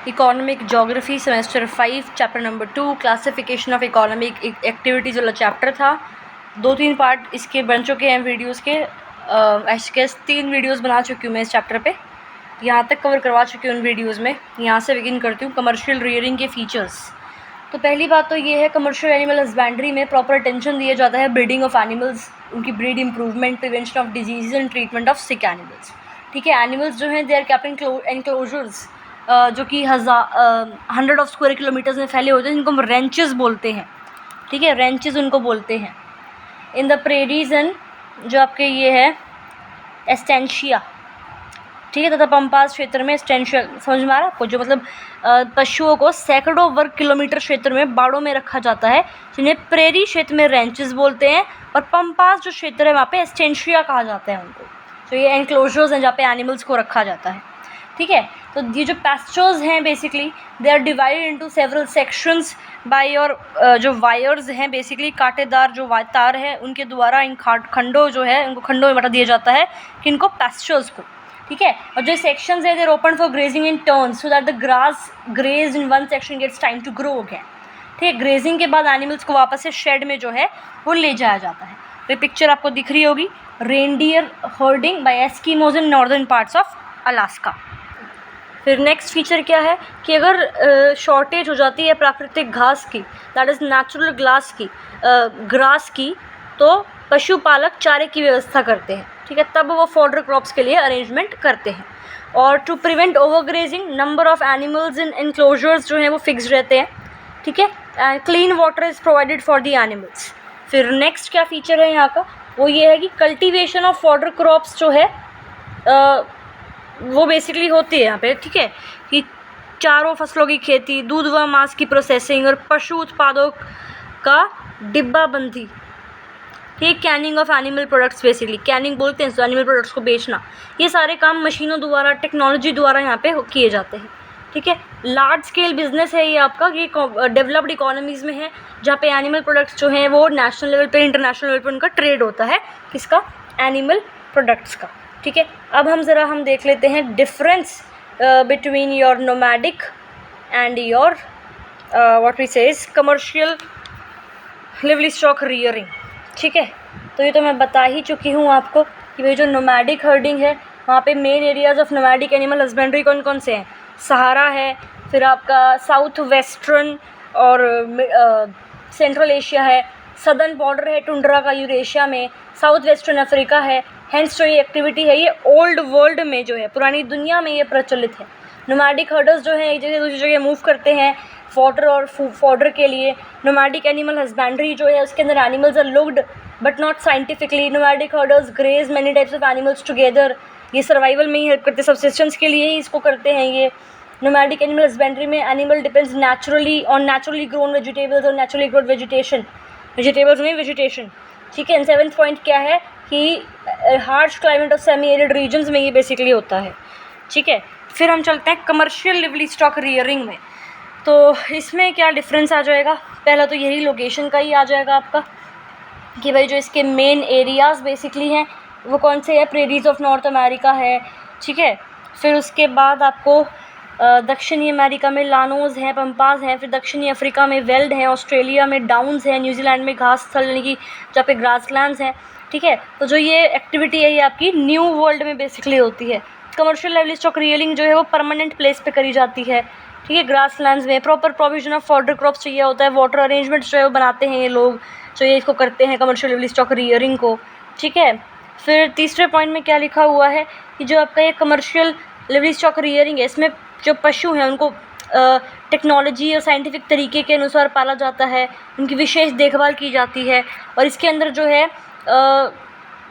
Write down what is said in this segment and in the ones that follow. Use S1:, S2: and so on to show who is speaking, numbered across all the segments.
S1: Economic geography semester 5 chapter number 2 classification of economic activities वाला chapter था। 2-3 part इसके बन चुके हैं वीडियोस के। ऐसे 3 वीडियोस बना चुकी हूँ मैं इस चैप्टर पे, यहाँ तक कवर करवा चुकी हूँ उन वीडियोस में। यहाँ से बिगिन करती हूँ कमर्शियल रियरिंग के फीचर्स। तो पहली बात तो ये है, कमर्शियल एनिमल हस्बेंड्री में प्रॉपर अटेंशन दिया जाता है ब्रीडिंग ऑफ एनिमल्स, उनकी breed improvement, prevention of disease and treatment of sick animals. ठीक है, एनिमल्स जो हैं they are kept in enclosures जो कि 100 ऑफ स्क्वायर किलोमीटर्स में फैले होते हैं, जिनको हम रेंचेस बोलते हैं। ठीक है, रेंचेस उनको बोलते हैं। इन द प्रेरीज एंड जो आपके ये है एस्टेंशिया, ठीक है, तथा पंपास क्षेत्र में एस्टेंशिया, समझ में आ रहा है आपको, जो मतलब पशुओं को सैकड़ों वर्ग किलोमीटर क्षेत्र में बाड़ों में रखा जाता है, जिन्हें प्रेरी क्षेत्र में रेंचेस बोलते हैं, और पंपास जो क्षेत्र है वहाँ पे एस्टेंशिया कहा जाता है उनको। तो ये एनक्लोजर्स हैं जहाँ पे एनिमल्स को रखा जाता है। ठीक है, तो ये जो पैस्चर्स हैं basically they are divided into several sections by और जो वायर्स हैं बेसिकली कांटेदार जो तार है उनके द्वारा इन खंडों जो है उनको खंडों में बटा दिया जाता है कि इनको पैस्चर्स को। ठीक है, और जो सेक्शंस है there open for grazing in turns so that the grass grazed in one section gets time to grow again. ठीक है, ग्रेजिंग के बाद एनिमल्स को वापस से शेड में जो है वो ले जाया जाता है। तो ये पिक्चर आपको दिख रही होगी, reindeer herding by Eskimos in northern parts of Alaska. फिर नेक्स्ट फीचर क्या है कि अगर शॉर्टेज हो जाती है प्राकृतिक घास की, दैट इज़ नेचुरल ग्रास की, तो पशुपालक चारे की व्यवस्था करते हैं। ठीक है, तब वो फॉडर क्रॉप्स के लिए अरेंजमेंट करते हैं। और to prevent overgrazing number of animals in enclosures जो हैं वो फिक्स रहते हैं। ठीक है, and clean water is provided for the animals. फिर नेक्स्ट क्या फीचर है यहाँ का, वो ये है कि कल्टीवेशन ऑफ फॉडर क्रॉप्स जो है वो बेसिकली होती है यहाँ पे। ठीक है, कि चारों फसलों की खेती, दूध व मांस की प्रोसेसिंग और पशु उत्पादों का डिब्बाबंदी। ठीक, Canning of animal products, basically Canning बोलते हैं एनिमल प्रोडक्ट्स को बेचना। ये सारे काम मशीनों द्वारा, टेक्नोलॉजी द्वारा यहाँ पे किए जाते हैं। ठीक है, लार्ज स्केल बिजनेस है ये आपका, ये डेवलप्ड इकोनॉमीज़ में है जहाँ पे एनिमल प्रोडक्ट्स जो हैं वो नेशनल लेवल पे, इंटरनेशनल लेवल पे उनका ट्रेड होता है, किसका, एनिमल प्रोडक्ट्स का। ठीक है, अब हम देख लेते हैं difference between your nomadic and your what we say is commercial livestock rearing. ठीक है, तो ये तो मैं बता ही चुकी हूँ आपको कि भाई जो नोमैडिक हर्डिंग है वहाँ पे main areas of nomadic animal husbandry कौन कौन से हैं, सहारा है, फिर आपका साउथ वेस्टर्न और सेंट्रल एशिया है, सदर्न बॉर्डर है टुंड्रा का यूरेशिया में, साउथ वेस्टर्न अफ्रीका है। हेंस जो ये एक्टिविटी है ये ओल्ड वर्ल्ड में जो है, पुरानी दुनिया में ये प्रचलित है। नोमैडिक हर्डर्स जो हैं एक जगह दूसरी जगह मूव करते हैं फॉडर और फॉडर के लिए। नोमैडिक एनिमल हस्बेंड्री जो है उसके अंदर animals are looked but not scientifically. Nomadic herders graze many types of animals together, ये सर्वाइवल में ही हेल्प करते हैं, सब्सिस्टेंस के लिए ही इसको करते हैं ये। नोमैडिक एनिमल हस्बेंड्री में animal depends naturally on naturally grown vegetables और नेचुरली ग्रोन वेजिटेबल्स में वेजिटेशन। ठीक है, एंड 7th पॉइंट क्या है कि हार्श क्लाइमेट और सेमी एरिड रीजन्स में ये बेसिकली होता है। ठीक है, फिर हम चलते हैं कमर्शियल लिवलीस्टॉक रियरिंग में। तो इसमें क्या डिफरेंस आ जाएगा, पहला तो यही लोकेशन का ही आ जाएगा आपका कि भाई जो इसके मेन एरियाज़ बेसिकली हैं वो कौन से हैं, प्रेरीज ऑफ नॉर्थ अमेरिका है। ठीक है, फिर उसके बाद आपको दक्षिणी अमेरिका में लानोज़ हैं, पंपास हैं, फिर दक्षिणी अफ्रीका में वेल्ड हैं, ऑस्ट्रेलिया में डाउन्स हैं, न्यूजीलैंड में घास स्थल यानी कि जहाँ पे ग्रासलैंड्स हैं। ठीक है, तो जो ये एक्टिविटी है ये आपकी न्यू वर्ल्ड में बेसिकली होती है। कमर्शियल लिवलीस्टॉक रियरिंग जो है वो परमानेंट प्लेस पे करी जाती है। ठीक है, ग्रासलैंड्स में proper provision of fodder crops चाहिए होता है, वाटर अरेंजमेंट्स जो है वो बनाते हैं ये लोग जो ये इसको करते हैं कमर्शियल लिवलीस्टॉक रियरिंग को। ठीक है, फिर तीसरे पॉइंट में क्या लिखा हुआ है कि जो आपका ये कमर्शियल लिवलीस्टॉक रियरिंग है इसमें जो पशु हैं उनको टेक्नोलॉजी और साइंटिफिक तरीके के अनुसार पाला जाता है, उनकी विशेष देखभाल की जाती है, और इसके अंदर जो है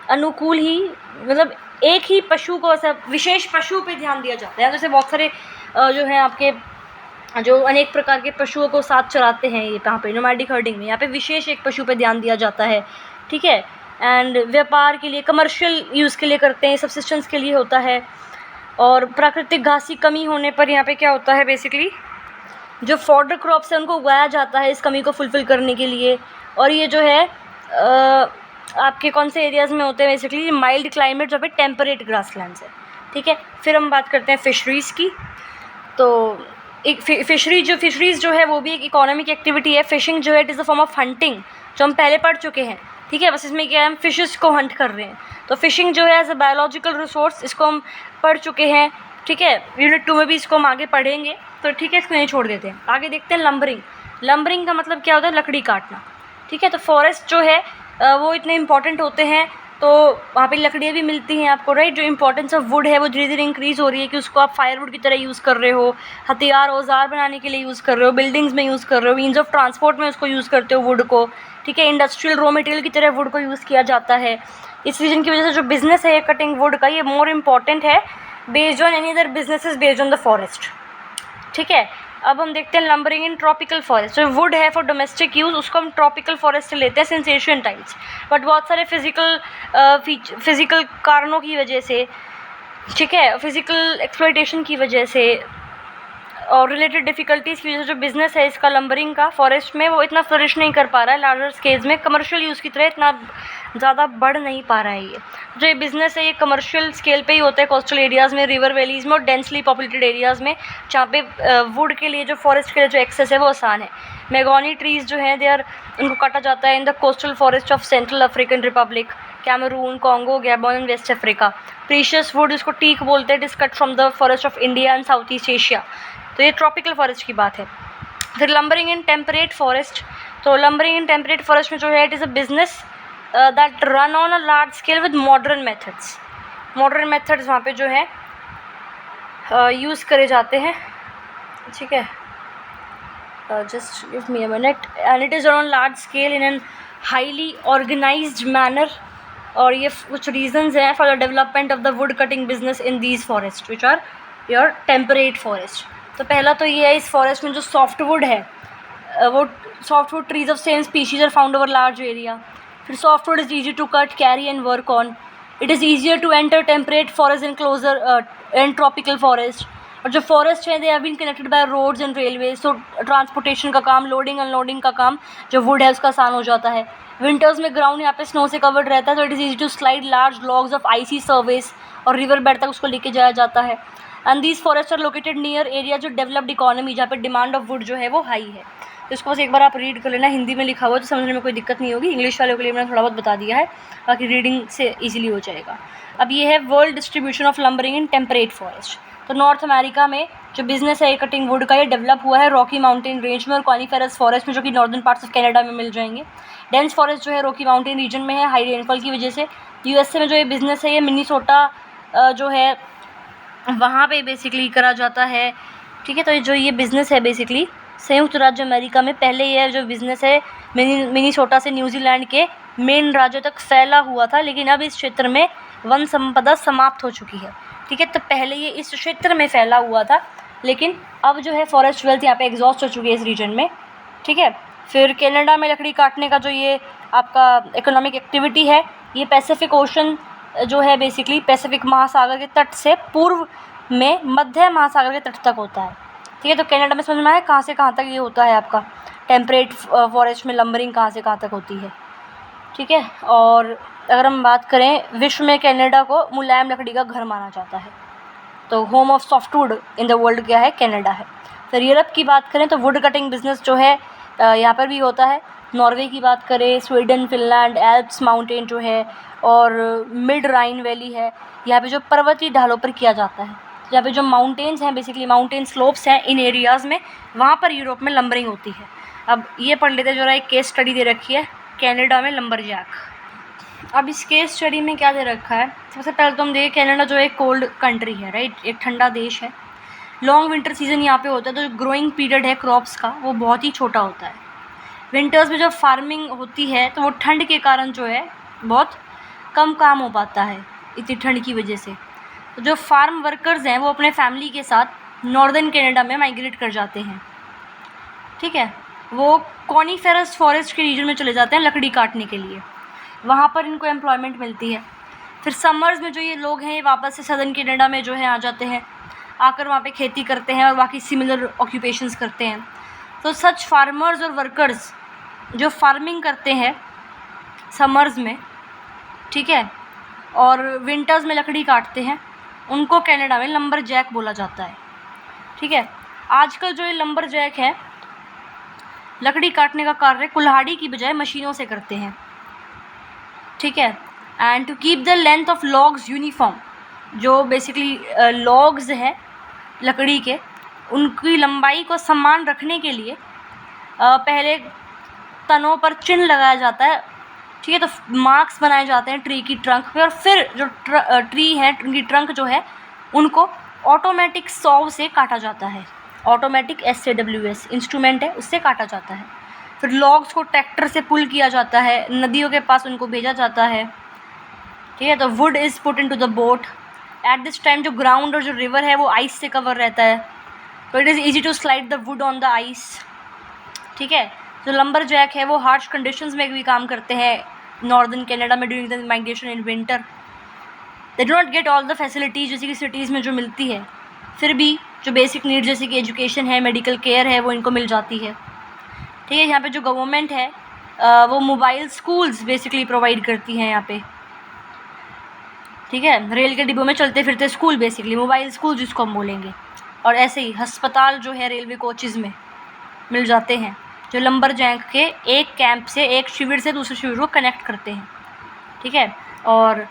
S1: अनुकूल ही मतलब एक ही पशु को ऐसा विशेष पशु पे ध्यान दिया जाता है। जैसे बहुत सारे जो हैं आपके जो अनेक प्रकार के पशुओं को साथ चराते हैं ये कहाँ पे, नोमैडिक हर्डिंग में, यहाँ पे विशेष एक पशु पे ध्यान दिया जाता है। ठीक है, एंड व्यापार के लिए, कमर्शियल यूज़ के लिए करते हैं, सब्सिस्टेंस के लिए होता है। और प्राकृतिक घास की कमी होने पर यहाँ पे क्या होता है बेसिकली जो फॉडर क्रॉप्स है उनको उगाया जाता है इस कमी को फुलफ़िल करने के लिए। और ये जो है आपके कौन से एरियाज़ में होते हैं बेसिकली, माइल्ड क्लाइमेट जहाँ पे टेम्परेट ग्रासलैंड्स है। ठीक है, फिर हम बात करते हैं फिशरीज़ की। तो एक फिशरीज़ जो है वो भी एक इकोनॉमिक एक्टिविटी है। फिशिंग जो है it is a form of hunting, जो हम पहले पढ़ चुके हैं, ठीक है। बस इसमें क्या है, हम फिशेस को हंट कर रहे हैं। तो फिशिंग जो है एज अ बायोलॉजिकल रिसोर्स, इसको हम पढ़ चुके हैं, ठीक है। यूनिट 2 में भी इसको हम आगे पढ़ेंगे, तो ठीक है, इसको यहीं छोड़ देते हैं। आगे देखते हैं लंबरिंग। लंबरिंग का मतलब क्या होता है, लकड़ी काटना, ठीक है। तो फॉरेस्ट जो है वो इतने इंपॉर्टेंट होते हैं, तो वहाँ पे लकड़ियाँ भी मिलती हैं आपको, राइट। जो इंपॉर्टेंस ऑफ वुड है वो धीरे धीरे इंक्रीज़ हो रही है कि उसको आप फायरवुड की तरह यूज़ कर रहे हो, हथियार औजार बनाने के लिए यूज़ कर रहे हो, बिल्डिंग्स में यूज़ कर रहे हो, मीन्स ऑफ ट्रांसपोर्ट में उसको यूज़ करते हो वुड को, ठीक है। इंडस्ट्रियल रॉ मटेरियल की तरह वुड को यूज़ किया जाता है। इस रीज़न की वजह से जो बिज़नेस है कटिंग वुड का, ये मोर इम्पॉर्टेंट है based on any other businesses based on the forest, ठीक है। अब हम देखते हैं लंबरिंग इन ट्रॉपिकल फॉरेस्ट। जो वुड है फॉर डोमेस्टिक यूज़, उसको हम ट्रॉपिकल फॉरेस्ट से लेते हैं सिंस एशियन टाइम्स, बट बहुत सारे फिज़िकल कारणों की वजह से, ठीक है, फिज़िकल एक्सप्लॉइटेशन की वजह से और रिलेटेड डिफ़िकल्टीज़ की वजह से जो बिज़नेस है इसका लंबरिंग का फॉरेस्ट में, वो इतना फ्लरिश नहीं कर पा रहा है लार्जर स्केल्स में, कमर्शियल यूज़ की तरह इतना ज़्यादा बढ़ नहीं पा रहा है। ये जो ये बिज़नेस है ये कमर्शियल स्केल पे ही होता है कोस्टल एरियाज़ में, रिवर वैलीज़ में और डेंसली पॉपुलेटेड एरियाज़ में, जहाँ पे वुड के लिए, जो फॉरेस्ट के लिए जो एक्सेस है वो आसान है। मैगोनी ट्रीज़ जो हैं दे आर, उनको काटा जाता है in the coastal forest of Central African Republic, Cameroon, Congo, Gabon and West Africa. Precious wood, इसको टीक बोलते हैं, it is cut from the forest of India and South East Asia. तो ये tropical forest की बात है। फिर lumbering in temperate forest. तो लंबरिंग इन टेम्परेट फॉरेस्ट में जो है it is a business that run on a large scale with modern methods. Modern methods वहाँ पे जो है यूज़ करे जाते हैं, ठीक है। Just give me a minute. And it is on large scale in an highly organised manner. और ये कुछ रीजंस हैं for the development of the wood cutting business in these forest which are your temperate forest. तो पहला तो ये है, इस फॉरेस्ट में जो सॉफ्टवुड है वो softwood trees of same species are found over large area. फिर softwood is easy to cut, carry and work on. It is easier to enter temperate forest in closer and tropical forest. और जो forest है they have been connected by roads and railways, तो transportation का काम, loading unloading का काम जो would है उसका आसान हो जाता है। विंटर्स में ग्राउंड यहाँ पे स्नो से कवर्ड रहता है, तो it is easy to slide large logs of icy surface, और रिवर बेड तक उसको लेके जाया जाता है। And these forest are located near area जो डेवलप्ड इकोनॉमी, जहाँ पे डिमांड ऑफ वुड जो है वो हाई है। तो इसको बस एक बार आप रीड कर लेना, हिंदी में लिखा हुआ है तो समझने में कोई दिक्कत नहीं होगी। इंग्लिश वालों के लिए मैंने थोड़ा बहुत बता दिया है, बाकी रीडिंग से ईजिली हो जाएगा। अब ये है world distribution of lumbering in temperate forest. तो नॉर्थ अमेरिका में जो बिजनेस है कटिंग वुड का, ये डेवलप हुआ है रॉकी माउंटेन रेंज में और कॉनिफेरस फॉरेस्ट में, जो कि नॉर्दर्न पार्ट्स ऑफ कनाडा में मिल जाएंगे। डेंस फॉरेस्ट जो है रॉकी माउंटेन रीजन में है, हाई रेनफॉल की वजह से। यूएसए में जो ये बिज़नेस है ये मिनीसोटा जो है वहाँ पे बेसिकली करा जाता है, ठीक है। तो जो ये बिज़नेस है बेसिकली संयुक्त राज्य अमेरिका में, पहले ये जो बिज़नेस है मिनीसोटा से न्यूजीलैंड के मेन राज्यों तक फैला हुआ था, लेकिन अब इस क्षेत्र में वन संपदा समाप्त हो चुकी है, ठीक है। तो पहले ये इस क्षेत्र में फैला हुआ था, लेकिन अब जो है फॉरेस्ट वेल्थ यहाँ पे एग्जॉस्ट हो चुकी है इस रीजन में, ठीक है। फिर कनाडा में लकड़ी काटने का जो ये आपका इकोनॉमिक एक्टिविटी है, ये पैसिफिक ओशन जो है बेसिकली पैसिफिक महासागर के तट से पूर्व में मध्य महासागर के तट तक होता है, ठीक है। तो कनाडा में समझ में आया कहाँ से कहाँ तक ये होता है आपका टेम्परेट फॉरेस्ट में लंबरिंग कहाँ से कहाँ तक होती है, ठीक है। और अगर हम बात करें विश्व में, कनाडा को मुलायम लकड़ी का घर माना जाता है। तो home of softwood in the world क्या है, कनाडा है। फिर यूरोप की बात करें तो वुड कटिंग बिजनेस जो है यहाँ पर भी होता है। नॉर्वे की बात करें, स्वीडन, फिनलैंड, एल्प्स माउंटेन जो है और मिड राइन वैली है, यहाँ पे जो पर्वतीय ढालों पर किया जाता है। यहाँ पे जो माउंटेन्स हैं बेसिकली माउंटेन स्लोप्स हैं इन एरियाज़ में, वहाँ पर यूरोप में लंबरिंग होती है। अब ये पढ़ लेते हैं, जरा एक केस स्टडी दे रखी है कनाडा में लंबरजैक। अब इस केस स्टडी में क्या दे रखा है, सबसे पहले तो हम देखें कनाडा जो है कोल्ड कंट्री है, राइट, एक ठंडा देश है। लॉन्ग विंटर सीजन यहाँ पे होता है, तो जो ग्रोइंग पीरियड है क्रॉप्स का वो बहुत ही छोटा होता है। विंटर्स में जब फार्मिंग होती है तो वो ठंड के कारण जो है बहुत कम काम हो पाता है इतनी ठंड की वजह से। तो जो फार्म वर्कर्स हैं वो अपने फैमिली के साथ नॉर्दर्न कनाडा में माइग्रेट कर जाते हैं, ठीक है। वो कॉनिफेरस फॉरेस्ट के रीजन में चले जाते हैं लकड़ी काटने के लिए, वहाँ पर इनको एम्प्लॉयमेंट मिलती है। फिर समर्स में जो ये लोग हैं वापस से सदर्न कनाडा में जो है आ जाते हैं, आकर वहाँ पे खेती करते हैं और बाकी सिमिलर ऑक्यूपेशंस करते हैं। तो सच फार्मर्स और वर्कर्स जो फार्मिंग करते हैं समर्स में, ठीक है, और विंटर्स में लकड़ी काटते हैं, उनको कनाडा में लंबरजैक बोला जाता है, ठीक है। आजकल जो ये लंबरजैक है लकड़ी काटने का कार्य कुल्हाड़ी की बजाय मशीनों से करते हैं, ठीक है। And to keep the length of logs uniform, जो बेसिकली लॉग्स हैं लकड़ी के, उनकी लंबाई को समान रखने के लिए पहले तनों पर चिन्ह लगाया जाता है, ठीक है। तो मार्क्स बनाए जाते हैं ट्री की ट्रंक पे, और फिर जो ट्री है उनकी ट्रंक जो है उनको ऑटोमेटिक सॉव से काटा जाता है। ऑटोमेटिक SAW इंस्ट्रूमेंट है, उससे काटा जाता है। फिर लॉग्स को ट्रैक्टर से पुल किया जाता है, नदियों के पास उनको भेजा जाता है, ठीक है। तो would is put into the boat. At this time जो ग्राउंड और जो रिवर है वो आइस से कवर रहता है, तो it is easy to slide the wood on the ice, ठीक है। जो लंबरजैक है वो हार्श कंडीशंस में भी काम करते हैं नॉर्दर्न कनाडा में during the migration in winter. They do not get all the facilities जैसे कि सिटीज़ में जो मिलती है, फिर भी जो बेसिक नीड जैसे कि एजुकेशन है, मेडिकल केयर है, वो इनको मिल जाती है, ठीक है। यहाँ पे जो गवर्नमेंट है वो मोबाइल स्कूल्स बेसिकली प्रोवाइड करती हैं यहाँ पे, ठीक है। रेल के डिब्बों में चलते फिरते स्कूल, बेसिकली मोबाइल स्कूल जिसको हम बोलेंगे। और ऐसे ही अस्पताल जो है रेलवे कोचेज़ में मिल जाते हैं, जो लंबरजैक के एक कैंप से, एक शिविर से दूसरे शिविर को कनेक्ट करते हैं, ठीक है। और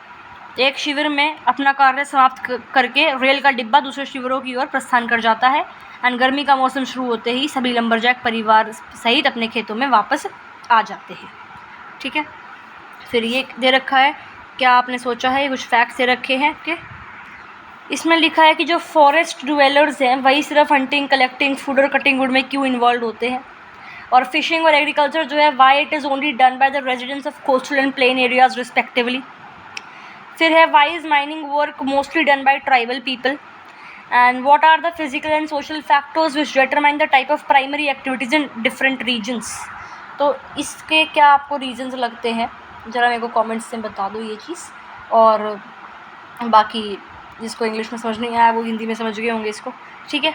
S1: एक शिविर में अपना कार्य समाप्त करके रेल का डिब्बा दूसरे शिविरों की ओर प्रस्थान कर जाता है। एंड गर्मी का मौसम शुरू होते ही सभी लंबरजैक परिवार सहित अपने खेतों में वापस आ जाते हैं, ठीक है। फिर ये दे रखा है, क्या आपने सोचा है, ये कुछ फैक्ट्स दे रखे हैं कि इसमें लिखा है कि जो फॉरेस्ट ड्वेलर्स हैं वही सिर्फ हंटिंग, कलेक्टिंग, फूड और कटिंग वुड में क्यों इन्वॉल्व होते हैं, और फिशिंग और एग्रीकल्चर जो है why it is only done by the residents of coastal and plain areas respectively. फिर है why is mining work mostly done by tribal people, and what are the physical and social factors which determine the type of primary activities in different regions. तो इसके क्या आपको regions लगते हैं, ज़रा मेरे को कमेंट्स में बता दो ये चीज़। और बाकी जिसको इंग्लिश में समझ नहीं आया वो हिंदी में समझ गए होंगे इसको, ठीक है।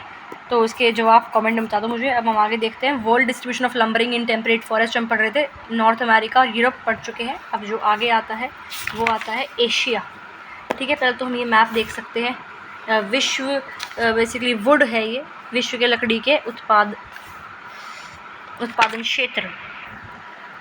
S1: तो इसके जवाब कमेंट में बता दो मुझे। अब हम आगे देखते हैं world distribution of lumbering in temperate forest. हम पढ़ रहे थे नॉर्थ अमेरिका और यूरोप पढ़ चुके हैं। अब जो आगे आता है वो आता है एशिया, ठीक है। पहले तो हम ये मैप देख सकते हैं। विश्व बेसिकली वुड है, ये विश्व के लकड़ी के उत्पादन क्षेत्र।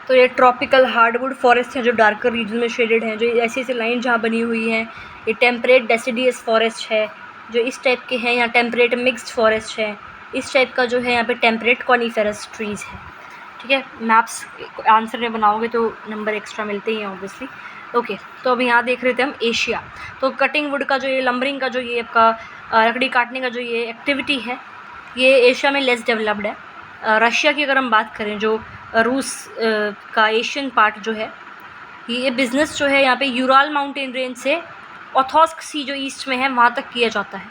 S1: तो ये ट्रॉपिकल हार्डवुड फॉरेस्ट हैं जो डार्कर रीजन में शेडेड हैं, जो ऐसी ऐसी लाइन जहाँ बनी हुई हैं। ये टेम्परेट डेसिडियस फॉरेस्ट है जो इस टाइप के हैं। यहाँ टेम्परेट मिक्स्ड फॉरेस्ट है, इस टाइप का जो है यहाँ पे टेम्परेट कॉनिफेरस ट्रीज़ है, ठीक है। मैप्स आंसर में बनाओगे तो नंबर एक्स्ट्रा मिलते ही हैं ऑब्वियसली, ओके। तो अभी यहाँ देख रहे थे हम एशिया। तो कटिंग वुड का जो ये लंबरिंग का जो ये आपका लकड़ी काटने का जो ये एक्टिविटी है, ये एशिया में लेस डेवलप्ड है। रशिया की अगर हम बात करें, जो रूस का एशियन पार्ट जो है, ये बिज़नेस जो है यहाँ पे यूराल माउंटेन रेंज से ओथोस्क सी जो ईस्ट में है वहाँ तक किया जाता है।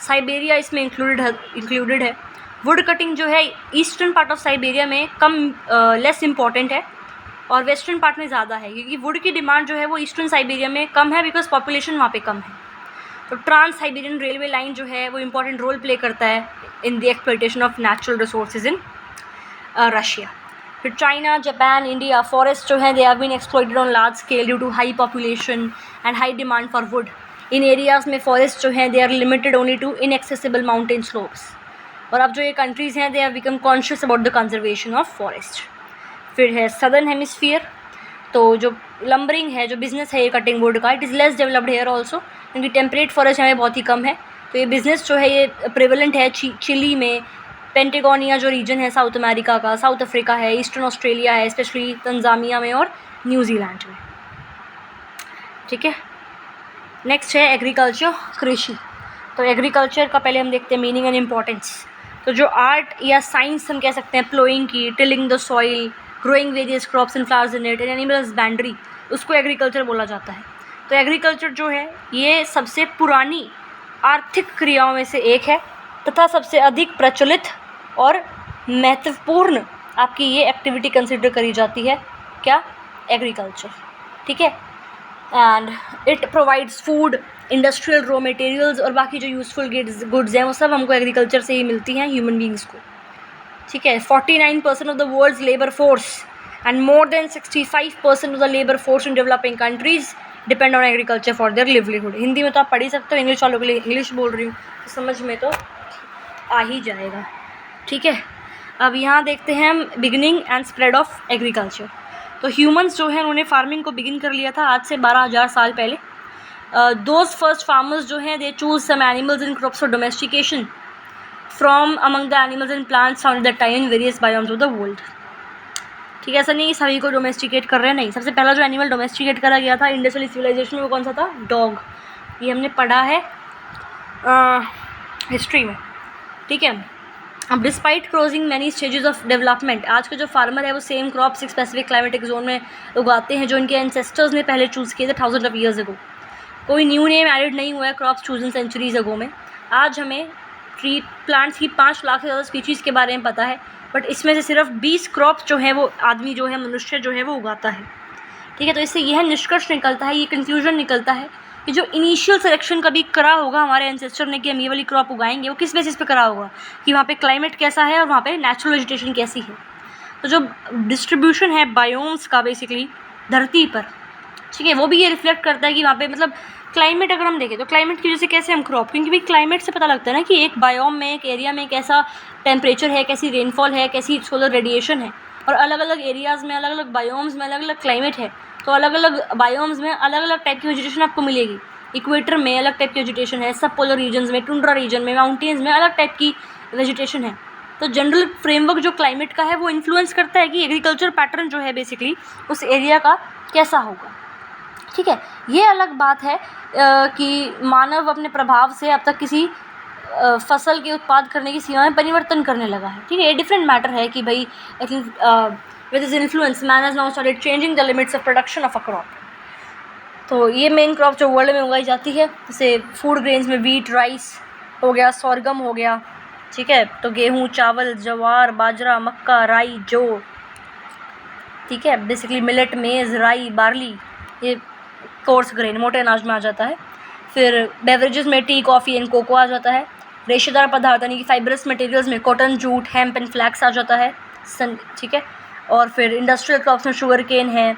S1: साइबेरिया इसमें इंक्लूडेड है। वुड कटिंग जो है ईस्टर्न पार्ट ऑफ साइबेरिया में कम लेस इम्पॉर्टेंट है और वेस्टर्न पार्ट में ज़्यादा है, क्योंकि वुड की डिमांड जो है वो ईस्टर्न साइबेरिया में कम है बिकॉज पॉपुलेशन वहाँ पे कम है। तो ट्रांस साइबेरियन रेलवे लाइन जो है वो इम्पॉर्टेंट रोल प्ले करता है in the exploitation of natural resources in Russia. फिर चाइना, जापान, इंडिया फॉरेस्ट जो है they have been exploited on large scale due to high population and high demand for wood. इन areas में forest जो है they are limited only to inaccessible mountain slopes. और अब जो ये कंट्रीज़ हैं they have become conscious about the conservation of forest. फिर है सदर्न हेमिस्फीयर। तो जो लंबरिंग है, जो बिज़नेस है ये कटिंग वुड का, it is less developed here also, क्योंकि टेम्परेट फॉरेस्ट यहाँ पे बहुत ही कम है। तो ये बिज़नेस जो है ये प्रेवलेंट है चिली में, पेंटेगोनिया जो रीजन है साउथ अमेरिका का, साउथ अफ्रीका है, ईस्टर्न ऑस्ट्रेलिया है, स्पेशली तंजानिया में और न्यूजीलैंड में, ठीक है। नेक्स्ट है एग्रीकल्चर, कृषि। तो एग्रीकल्चर का पहले हम देखते हैं मीनिंग एंड इम्पॉर्टेंस। तो जो आर्ट या साइंस हम कह सकते हैं प्लोइंग की, tilling the soil, growing various crops and flowers in it and animal husbandry, उसको एग्रीकल्चर बोला जाता है। तो एग्रीकल्चर जो है ये सबसे पुरानी आर्थिक क्रियाओं में से एक है तथा सबसे अधिक प्रचलित और महत्वपूर्ण आपकी ये एक्टिविटी कंसिडर करी जाती है, क्या, एग्रीकल्चर, ठीक है। And it provides food, industrial raw materials और बाकी जो यूज़फुल गुड्स हैं वो सब हमको एग्रीकल्चर से ही मिलती हैं ह्यूमन बींग्स को, ठीक है। 49% of the world's labour force and more than 65% of the labour force in developing countries depend on agriculture for their livelihood. Hindi में तो आप पढ़ ही सकते हो, इंग्लिश वालों के लिए इंग्लिश बोल रही हूँ, तो समझ में तो आ ही जाएगा। ठीक है, अब यहाँ देखते हैं हम beginning and spread of agriculture. तो ह्यूमंस जो है उन्होंने फार्मिंग को बिगिन कर लिया था आज से 12,000 साल पहले। दोज फर्स्ट फार्मर्स जो हैं they choose some animals and crops for domestication from among the animals and plants found that time in various biomes of the world. ठीक है, ऐसा नहीं सभी को डोमेस्टिकेट कर रहे हैं, नहीं। सबसे पहला जो एनिमल डोमेस्टिकेट करा गया था इंडस वैली सिविलाइजेशन में वो कौन सा था? डॉग। ये हमने पढ़ा है हिस्ट्री में। ठीक है, अब despite crossing many stages of development, आज के जो फार्मर है वो सेम क्रॉप्स एक स्पेसिफिक क्लाइमेटिक जोन में उगाते हैं जो इनके एंसेस्टर्स ने पहले चूज़ किए थे थाउजेंड ऑफ ईयर्स अगो। कोई न्यू नेम एडिड नहीं हुआ है क्रॉप्स चूजन सेंचुरीज अगो में। आज हमें ट्री प्लांट्स की 5 लाख से ज़्यादा स्पीशीज़ के बारे में पता है, बट इसमें से सिर्फ 20 क्रॉप्स जो है वो आदमी जो है, मनुष्य जो है वो उगाता है। ठीक है, तो इससे यह निष्कर्ष निकलता है, ये कंक्लूजन निकलता है कि जो इनिशियल सिलेक्शन कभी करा होगा हमारे एंसेस्टर ने कि हम ये वाली क्रॉप उगाएंगे, वो किस बेसिस पे करा होगा कि वहाँ पे क्लाइमेट कैसा है और वहाँ पे नेचुरल वेजिटेशन कैसी है। तो जो डिस्ट्रीब्यूशन है बायोम्स का बेसिकली धरती पर, ठीक है, वो भी ये रिफ्लेक्ट करता है कि वहाँ पे मतलब क्लाइमेट अगर हम देखें तो क्लाइमेट की वजह से कैसे हम क्रॉप, क्योंकि भाई क्लाइमेट से पता लगता है ना कि एक बायोम में, एक एरिया में कैसा टेम्परेचर है, कैसी रेनफॉल है, कैसी सोलर रेडिएशन है, और अलग अलग एरियाज़ में, अलग अलग बायोम्स में अलग अलग क्लाइमेट है। तो अलग अलग बायोम्स में अलग अलग टाइप की वेजिटेशन आपको मिलेगी। इक्वेटर में अलग टाइप की वेजिटेशन है, सब पोलर रीजन्स में, टुंड्रा रीजन में, माउंटेन्स में अलग टाइप की वेजिटेशन है। तो जनरल फ्रेमवर्क जो क्लाइमेट का है वो इन्फ्लुएंस करता है कि एग्रीकल्चर पैटर्न जो है बेसिकली उस एरिया का कैसा होगा। ठीक है, ये अलग बात है कि मानव अपने प्रभाव से अब तक किसी फसल के उत्पाद करने की सीमा में परिवर्तन करने लगा है। ठीक है, ये डिफरेंट मैटर है कि भाई with is influence man has now started changing the limits of production of a crop. तो ये मेन क्रॉप जो वर्ल्ड में उगाई जाती है, जैसे फूड ग्रेन्स में वीट, राइस हो गया, सॉरगम हो गया। ठीक है, तो गेहूँ, चावल, ज्वार, बाजरा, मक्का, राई, जौ। ठीक है, बेसिकली मिलेट, मेज़, राई, बार्ली, ये कोर्स ग्रेन मोटे अनाज में आ जाता है। फिर बेवरेजेस में टी, कॉफ़ी एंड कोको आ जाता है। रेशेदार पदार्थ यानी कि फाइबरस मटेरियल्स में cotton, jute, hemp and flax आ जाता है। ठीक है, और फिर इंडस्ट्रियल क्रॉप्स में शुगर केन है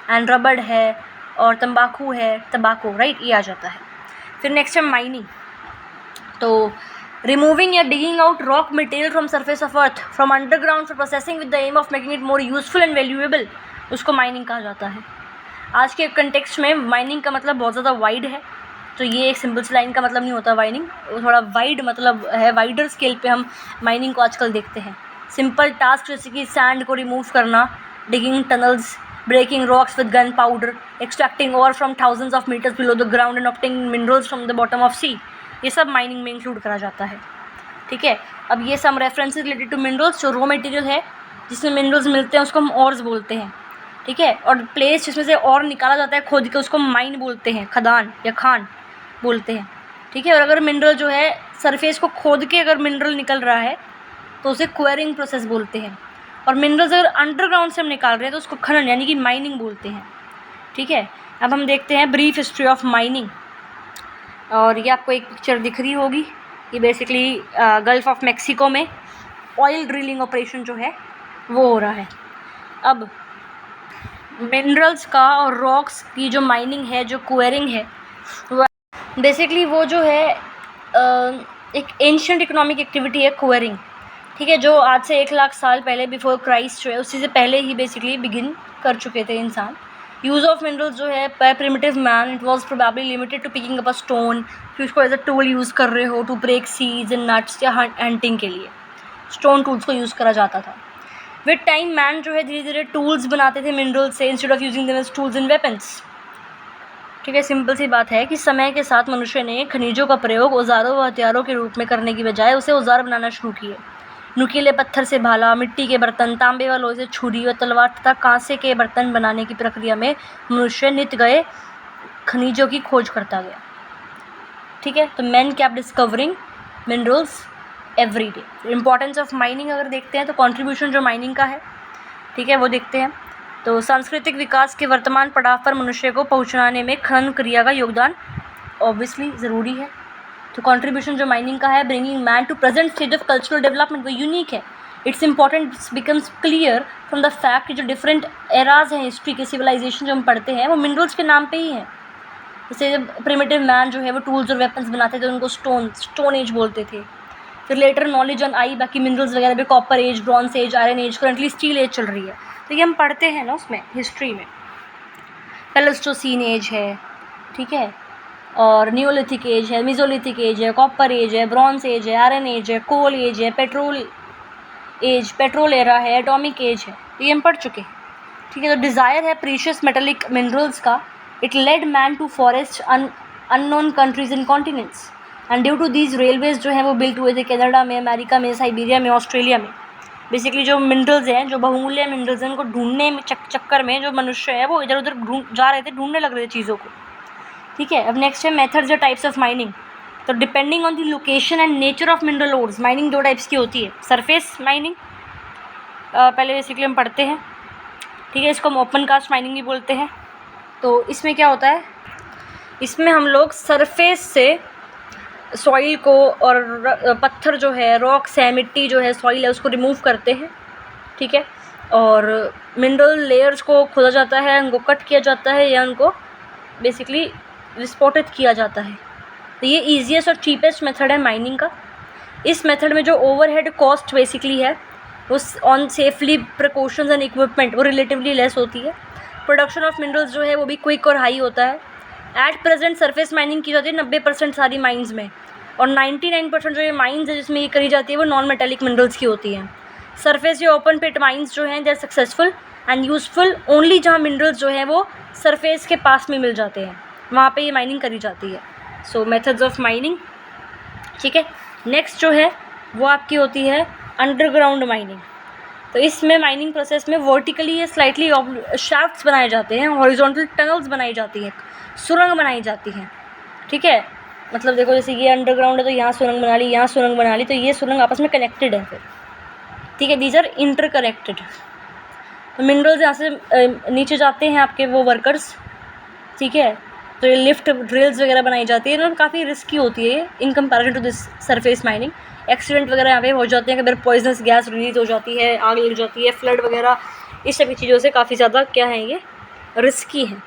S1: एंड रबड़ है और तंबाकू है, तंबाकू, राइट, ये आ जाता है। फिर नेक्स्ट है माइनिंग। तो रिमूविंग या digging out rock material from surface of earth from underground for processing with the aim of making it more useful and valuable, उसको माइनिंग कहा जाता है। आज के कंटेक्स्ट में माइनिंग का मतलब बहुत ज़्यादा वाइड है, तो ये एक सिंपल सी लाइन का मतलब नहीं होता माइनिंग, वो थोड़ा वाइड मतलब है, वाइडर स्केल पे हम माइनिंग को आजकल देखते हैं। सिंपल टास्क जैसे कि सैंड को रिमूव करना, digging tunnels, breaking rocks with gunpowder, extracting ore from thousands of metres below the ground and obtaining minerals from the bottom of sea, ये सब माइनिंग में इंक्लूड करा जाता है। ठीक है, अब ये सम रेफरेंसेस रिलेटेड टू मिनरल्स, जो रॉ मटेरियल है जिसमें मिनरल्स मिलते हैं उसको हम ऑर्स बोलते हैं। ठीक है, और प्लेस जिसमें से और निकाला जाता है खोद के उसको माइन बोलते हैं, खदान या खान बोलते हैं। ठीक है, और अगर मिनरल जो है सरफेस को खोद के अगर मिनरल निकल रहा है तो उसे क्वेरिंग प्रोसेस बोलते हैं, और मिनरल्स अगर अंडरग्राउंड से हम निकाल रहे हैं तो उसको खनन यानी कि माइनिंग बोलते हैं। ठीक है, अब हम देखते हैं ब्रीफ हिस्ट्री ऑफ माइनिंग, और ये आपको एक पिक्चर दिख रही होगी, ये बेसिकली गल्फ ऑफ मैक्सिको में ऑयल ड्रिलिंग ऑपरेशन जो है वो हो रहा है। अब मिनरल्स का और रॉक्स की जो माइनिंग है, जो क्वेरिंग है, वो बेसिकली वो जो है एक एंशिएंट इकोनॉमिक एक्टिविटी है क्वेरिंग। ठीक है, जो आज से 1 लाख साल पहले बिफोर क्राइस्ट जो है उसी से पहले ही बेसिकली बिगिन कर चुके थे इंसान। यूज़ ऑफ मिनरल्स जो है by primitive man, it was probably limited to picking up a stone, फिर उसको एज अ टूल यूज़ कर रहे हो टू ब्रेक सीज एंड नट्स या हंटिंग के लिए स्टोन टूल्स को यूज़ करा जाता था। विद टाइम मैन जो है धीरे धीरे टूल्स बनाते थे मिनरल्स से instead of using them as tools and weapons. ठीक है, सिंपल सी बात है कि समय के साथ मनुष्य ने खनिजों का प्रयोग औजारों व हथियारों के रूप में करने की बजाय उसे औजार बनाना शुरू किए। नुकीले पत्थर से भाला, मिट्टी के बर्तन, तांबे व लोहे से छुरी और तलवार तथा कांसे के बर्तन बनाने की प्रक्रिया में मनुष्य नित गए खनिजों की खोज करता गया। ठीक है, तो man kept discovering minerals every day. Importance of mining अगर देखते हैं तो कंट्रीब्यूशन जो माइनिंग का है, ठीक है, वो देखते हैं। तो सांस्कृतिक विकास के वर्तमान पड़ाव पर मनुष्य को पहुंचाने में खनन क्रिया का योगदान ऑब्वियसली ज़रूरी है। तो कंट्रीब्यूशन जो माइनिंग का है, bringing man to present stage of cultural development, वो यूनिक है। It's important becomes clear from the fact कि जो डिफरेंट एराज हैं हिस्ट्री के, सिविलाइजेशन जो हम पढ़ते हैं वो मिनरल्स के नाम पे ही हैं। जैसे जब प्रिमिटिव मैन जो है वो टूल्स और वेपन्स बनाते थे, उनको स्टोन एज बोलते थे। फिर लेटर नॉलेज ऑन आई बाकी मिनरल्स वगैरह भी, copper age, bronze age, iron age, currently steel age चल रही है, तो ये हम पढ़ते हैं ना उसमें हिस्ट्री में। प्लेस्टोसीन एज है, ठीक है, और नियोलिथिक एज है, मिजोलिथिक एज है, कॉपर एज है, ब्रॉन्ज एज है, आयरन एज है, कोल एज है, पेट्रोल एज, पेट्रोल एरा है, एटॉमिक एज है, तो ये हम पढ़ चुके हैं, ठीक है। तो डिज़ायर है प्रीशियस मेटेलिक मिनरल्स का, it led man to forest unknown countries and continents, and due to these railways जो हैं वो बिल्ट हुए थे कनाडा में, अमेरिका में, साइबेरिया में, ऑस्ट्रेलिया में। बेसिकली जो मिनरल्स हैं, जो बहुमूल्य मिनरल्स हैं, उनको ढूंढने में चक्कर में जो मनुष्य है वो इधर उधर जा रहे थे, ढूंढने लग रहे थे चीज़ों को, ठीक है। अब नेक्स्ट है मेथड्स या टाइप्स ऑफ माइनिंग। तो depending on the location and nature of mineral ores, mining दो टाइप्स की होती है। सरफेस माइनिंग पहले बेसिकली हम पढ़ते हैं, ठीक है, इसको हम ओपन कास्ट माइनिंग भी बोलते हैं। तो इसमें क्या होता है, इसमें हम लोग सरफेस से सॉइल को और पत्थर जो है, रॉक्स है, मिट्टी जो है, सॉइल है, उसको रिमूव करते हैं, ठीक है, और मिनरल लेयर्स को खोदा जाता है, उनको कट किया जाता है या उनको बेसिकली विस्फोटित किया जाता है। तो ये ईजीएस्ट और चीपेस्ट मेथड है माइनिंग का। इस मेथड में जो ओवरहेड कॉस्ट बेसिकली है उस on safely precautions and equipment वो रिलेटिवली लेस होती है। प्रोडक्शन ऑफ मिनरल्स जो है वो भी क्विक और हाई होता है। एट प्रेजेंट सरफेस माइनिंग की जाती है 90% सारी माइंस में, और 99% जो ये माइंस है जिसमें ये करी जाती है वो नॉन मेटेलिक मिनरल्स की होती हैं। सरफेस या ओपन पिट माइंस जो हैं they are successful and useful only जहाँ मिनरल्स जो हैं वो सरफेस के पास में मिल जाते हैं, वहाँ पे ये माइनिंग करी जाती है। सो मेथड्स ऑफ माइनिंग, ठीक है। नेक्स्ट जो है वो आपकी होती है अंडरग्राउंड माइनिंग। तो इसमें माइनिंग प्रोसेस में वर्टिकली या स्लाइटली शाफ्ट्स बनाए जाते हैं, हॉरिजॉन्टल टनल्स बनाई जाती हैं, सुरंग बनाई जाती हैं, ठीक है। मतलब देखो जैसे ये अंडरग्राउंड है तो यहाँ सुरंग बना ली, यहाँ सुरंग बना ली, तो ये सुरंग आपस में कनेक्टेड है फिर, ठीक है, दीज आर इंटरकनेक्टेड। तो मिनरल्स यहाँ से नीचे जाते हैं आपके वो वर्कर्स, ठीक है। तो ये लिफ्ट ड्रिल्स वगैरह बनाई जाती है, तो काफ़ी रिस्की होती है in comparison to this surface mining. Accident वगैरह यहाँ पे हो जाते हैं, कभी पॉइजनस गैस रिलीज हो जाती है, आग लग जाती है, फ्लड वगैरह, इस सभी चीज़ों से काफ़ी ज़्यादा क्या है ये रिस्की है,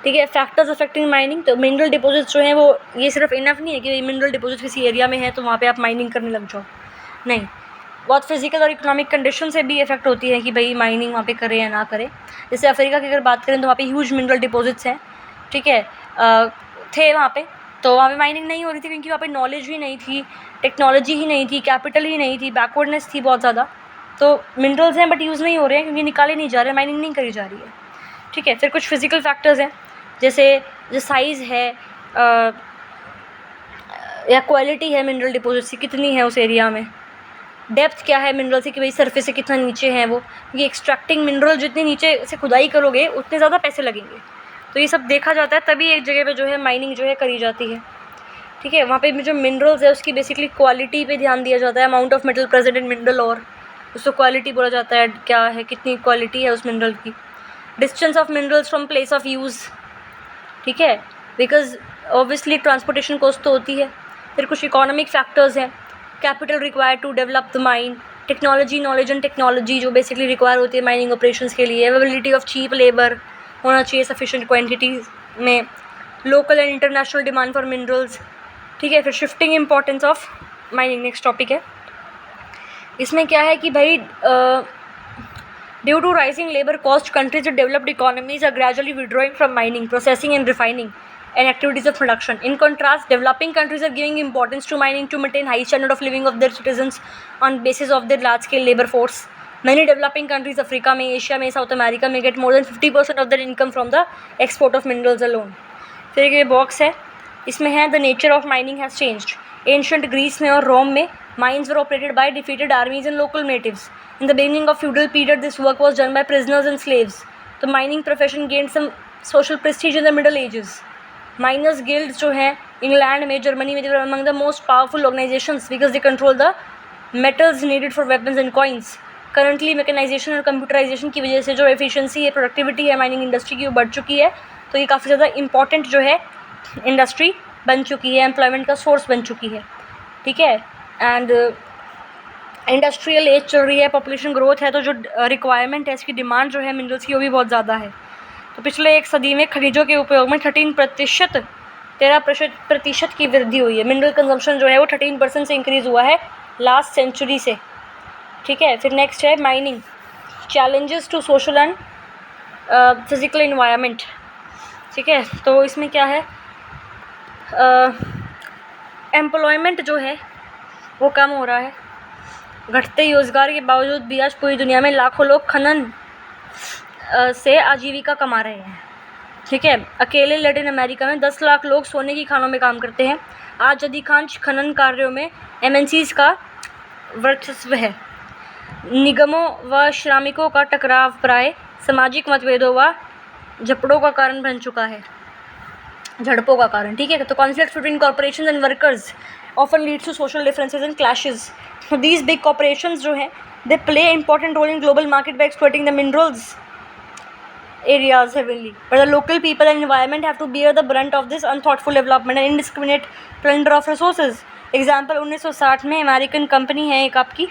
S1: ठीक है। फैक्टर्स अफेक्टिंग माइनिंग, तो मिनरल डिपॉजिट्स जो हैं वो ये सिर्फ इनफ नहीं है कि मिनरल डिपॉजिट किसी एरिया में है तो वहाँ पे आप माइनिंग करने लग जाओ, नहीं, बहुत फिजिकल और इकोनॉमिक कंडीशन से भी इफेक्ट होती है कि भाई माइनिंग वहाँ पे करें या ना करें। जैसे अफ्रीका की अगर बात करें तो वहाँ पे ह्यूज मिनरल डिपॉजिट्स हैं, ठीक है, थे वहाँ पे, तो वहाँ पे माइनिंग नहीं हो रही थी क्योंकि वहाँ पे नॉलेज ही नहीं थी, टेक्नोलॉजी ही नहीं थी, कैपिटल ही नहीं थी, बैकवर्डनेस थी बहुत ज़्यादा। तो मिनरल्स हैं बट यूज़ नहीं हो रहे हैं क्योंकि निकाले नहीं जा रहे, माइनिंग नहीं करी जा रही है, ठीक है। फिर कुछ फिजिकल फैक्टर्स हैं जैसे जो साइज़ है या क्वालिटी है मिनरल डिपॉजिट की कितनी है उस एरिया में, डेप्थ क्या है मिनरल से कि भाई सरफेस से कितना नीचे है वो, क्योंकि एक्सट्रैक्टिंग मिनरल जितनी नीचे से खुदाई करोगे उतने ज़्यादा पैसे लगेंगे, तो ये सब देखा जाता है तभी एक जगह पे जो है माइनिंग जो है करी जाती है, ठीक है। वहाँ पे जो मिनरल्स है उसकी बेसिकली क्वालिटी पे ध्यान दिया जाता है, amount of metal present in mineral और उसको क्वालिटी बोला जाता है, क्या है कितनी क्वालिटी है उस मिनरल की। Distance of minerals from place of use, ठीक है, बिकॉज ऑब्वियसली ट्रांसपोर्टेशन कॉस्ट तो होती है। फिर कुछ इकोनॉमिक फैक्टर्स हैं, capital required to develop the mine, technology, knowledge and technology जो बेसिकली रिक्वायर होती है माइनिंग ऑपरेशंस के लिए, अवेलेबिलिटी ऑफ चीप लेबर होना चाहिए सफिशिएंट क्वांटिटीज़ में, local and international demand for minerals, ठीक है। फिर shifting importance of mining next topic है। इसमें क्या है कि भाई due to rising labour cost countries and developed economies are gradually withdrawing from mining, processing and refining and activities of production. In contrast, developing countries are giving importance to mining to maintain high standard of living of their citizens on basis of their large scale labor force. Many developing countries, Africa में, Asia में, South America में get more than 50% of their income from the export of minerals alone. फिर ये box है, इसमें है the nature of mining has changed. Ancient Greece में और Rome में mines were operated by defeated armies and local natives. In the beginning of feudal period, this work was done by prisoners and slaves. The mining profession gained some social prestige in the Middle Ages. Miners guild जो हैं England में, Germany में, they were among the most powerful organisations because they control the metals needed for weapons and coins. Currently mechanisation और computerisation की वजह से जो efficiency है, प्रोडक्टिविटी है माइनिंग इंडस्ट्री की वो बढ़ चुकी है, तो ये काफ़ी ज़्यादा इंपॉर्टेंट जो है इंडस्ट्री बन चुकी है, एम्प्लॉयमेंट का सोर्स बन चुकी है, ठीक है। एंड इंडस्ट्रियल एज चल रही है, पॉपुलेशन ग्रोथ है, तो जो रिक्वायरमेंट है, इसकी डिमांड जो है मिनरल्स की वो भी बहुत ज़्यादा है। तो पिछले एक सदी में खनिजों के उपयोग में 13% की वृद्धि हुई है। मिनरल कंजम्पशन जो है वो 13% से इंक्रीज़ हुआ है लास्ट सेंचुरी से, ठीक है। फिर नेक्स्ट है mining, challenges to social and physical environment, ठीक है। तो इसमें क्या है, एम्प्लॉयमेंट जो है वो कम हो रहा है, घटते रोजगार के बावजूद भी आज पूरी दुनिया में लाखों लोग खनन से आजीविका कमा रहे हैं, ठीक है। अकेले लैटिन अमेरिका में 10 लाख लोग सोने की खानों में काम करते हैं। आज अधिकांश खनन कार्यों में MNCs का वर्चस्व है। निगमों व श्रमिकों का टकराव प्राय सामाजिक मतभेदों व झड़पों का कारण बन चुका है, झड़पों का कारण, ठीक है। तो conflicts between corporations and workers often leads to social differences and clashes. So these big corporations जो हैं they play important role in global market by exploiting the minerals areas heavily, but the local people and environment have to bear the brunt of this unthoughtful development and indiscriminate plunder of resources. Example 1960 में American company है एक आपकी,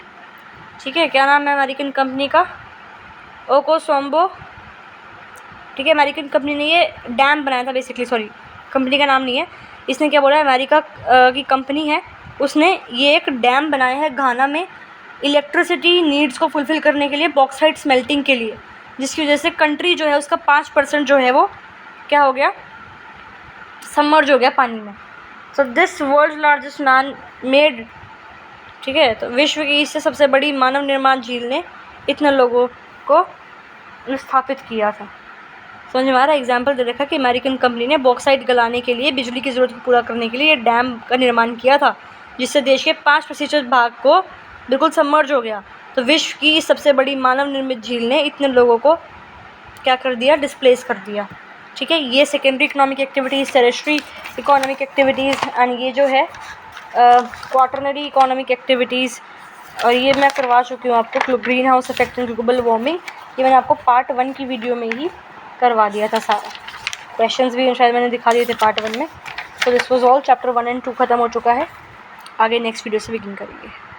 S1: ठीक है, क्या नाम है American company का, ओकोसोम्बो, ठीक है। अमेरिकन कंपनी ने ये डैम बनाया था बेसिकली, सॉरी कंपनी का नाम नहीं है, इसने क्या बोला, अमेरिका की कंपनी है, उसने ये एक डैम बनाया है घाना में इलेक्ट्रिसिटी नीड्स को फुलफ़िल करने के लिए, बॉक्साइट स्मेल्टिंग के लिए, जिसकी वजह से कंट्री जो है उसका 5% जो है वो क्या हो गया, सबमर्ज हो गया पानी में। So this world largest man made, ठीक है, तो विश्व की इससे सबसे बड़ी मानव निर्माण झील ने इतने लोगों को स्थापित किया था। समझ में आ रहा है, एग्जाम्पल दे रखा कि अमेरिकन कंपनी ने बॉक्साइट गलाने के लिए, बिजली की ज़रूरत को पूरा करने के लिए ये डैम का निर्माण किया था, जिससे देश के 5% भाग को बिल्कुल सबमर्ज हो गया। तो विश्व की सबसे बड़ी मानव निर्मित झील ने इतने लोगों को क्या कर दिया, डिस्प्लेस कर दिया, ठीक है। ये secondary economic activities, tertiary economic activities and ये जो है क्वाटरनरी इकोनॉमिक एक्टिविटीज़, और ये मैं करवा चुकी हूँ आपको, green house effect and global warming, ये मैंने आपको पार्ट 1 की वीडियो में ही करवा दिया था सारा, क्वेश्चंस भी शायद मैंने दिखा दिए थे पार्ट 1 में। तो this was all, chapter 1 and 2 ख़त्म हो चुका है, आगे नेक्स्ट वीडियो से बिगिन करेंगे।